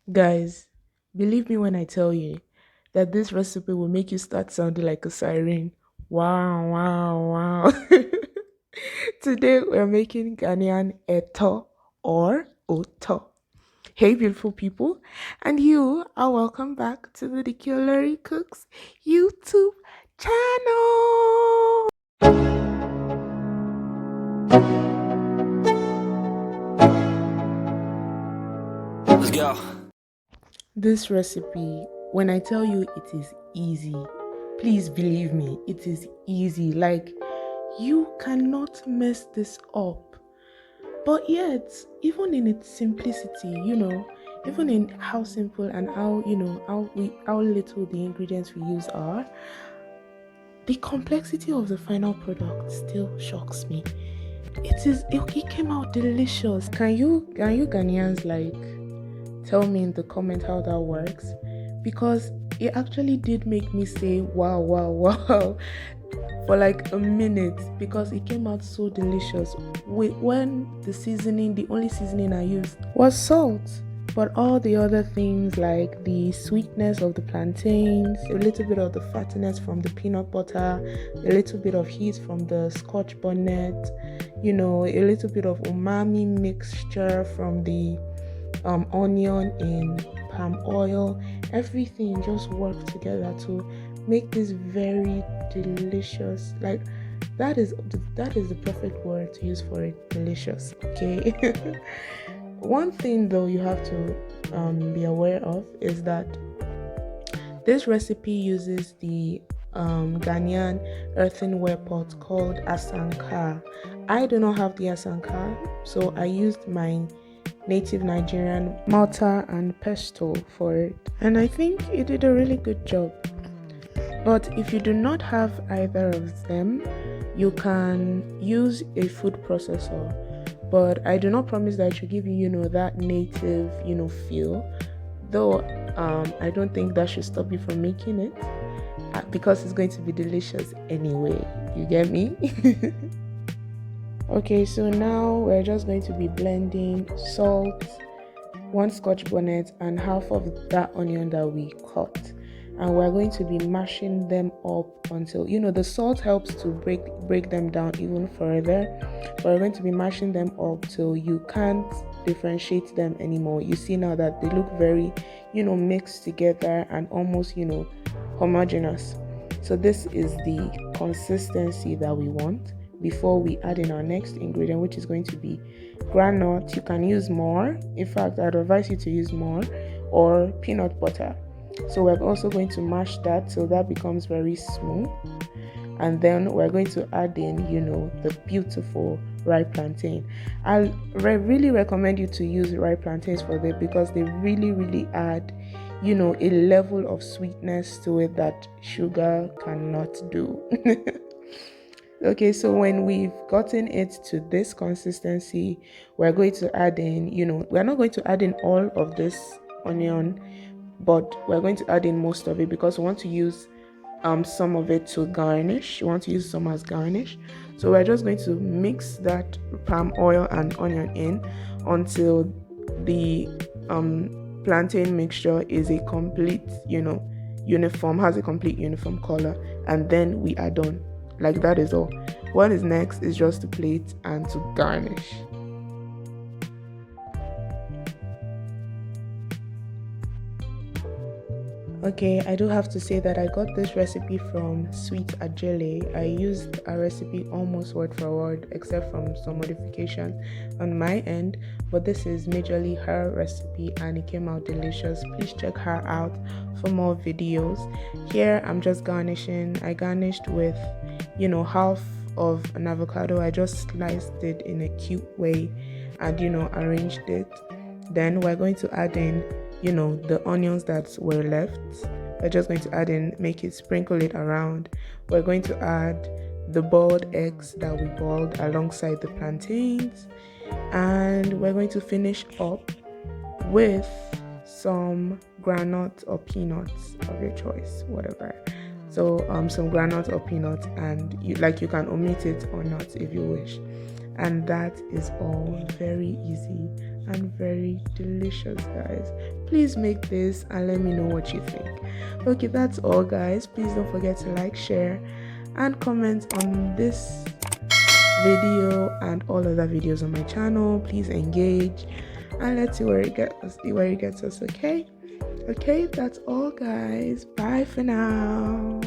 Guys, believe me when I tell you that this recipe will make you start sounding like a siren. Wow, wow, wow. Today we're making Ghanaian Etor or Otor. Hey, beautiful people, and you are welcome back to the Culinary Cooks YouTube channel. Let's go. This recipe, when I tell you it is easy, please believe me, it is easy. Like, you cannot mess this up. But yet, even in its simplicity, even in how simple and how little the ingredients we use are, the complexity of the final product still shocks me. It came out delicious. Can you Ghanaians like tell me in the comment how that works? Because it actually did make me say wow, wow, wow for like a minute because it came out so delicious. When the only seasoning I used was salt. But all the other things like the sweetness of the plantains, a little bit of the fattiness from the peanut butter, a little bit of heat from the Scotch bonnet, a little bit of umami mixture from the onion in palm oil, everything just worked together to make this very delicious. Like that is the perfect word to use for it. Delicious. Okay. One thing though you have to be aware of is that this recipe uses the Ghanaian earthenware pot called Asanka. I do not have the Asanka, so I used my native Nigerian mortar and pestle for it, and I think it did a really good job. But if you do not have either of them, you can use a food processor. But I do not promise that it should give you, that native, feel. Though I don't think that should stop you from making it because it's going to be delicious anyway. You get me? Okay, so now we're just going to be blending salt, one Scotch bonnet, and half of that onion that we cut. And we're going to be mashing them up until the salt helps to break them down even further. But we're going to be mashing them up till you can't differentiate them anymore. You see now that they look very, mixed together and almost, homogeneous. So this is the consistency that we want before we add in our next ingredient, which is going to be granite. You can use more. In fact, I'd advise you to use more, or peanut butter. So we're also going to mash that till that becomes very smooth. And then we're going to add in, the beautiful ripe plantain. I really recommend you to use ripe plantains for this because they really, really add, a level of sweetness to it that sugar cannot do. Okay, so when we've gotten it to this consistency, we're going to add in, we're not going to add in all of this onion, but we're going to add in most of it because we want to use some of it to garnish. We want to use some as garnish. So we're just going to mix that palm oil and onion in until the plantain mixture is a complete, has a complete uniform color, and then we add on. Like that is all. What is next is just to plate and to garnish. Okay, I do have to say that I got this recipe from Sweet Ajele. I used a recipe almost word for word, except from some modifications on my end. But this is majorly her recipe and it came out delicious. Please check her out for more videos. Here I'm just garnishing. I garnished with, half of an avocado. I just sliced it in a cute way and, arranged it. Then we're going to add in the onions that were left. We're just going to add in, sprinkle it around. We're going to add the boiled eggs that we boiled alongside the plantains, and we're going to finish up with some granite or peanuts of your choice, whatever. So some granite or peanuts, and you can omit it or not if you wish. And that is all very easy and very delicious, guys. Please make this and let me know what you think. Okay, that's all, guys. Please don't forget to like, share, and comment on this video and all other videos on my channel. Please engage and let's see where it gets us. Okay, that's all, guys. Bye for now.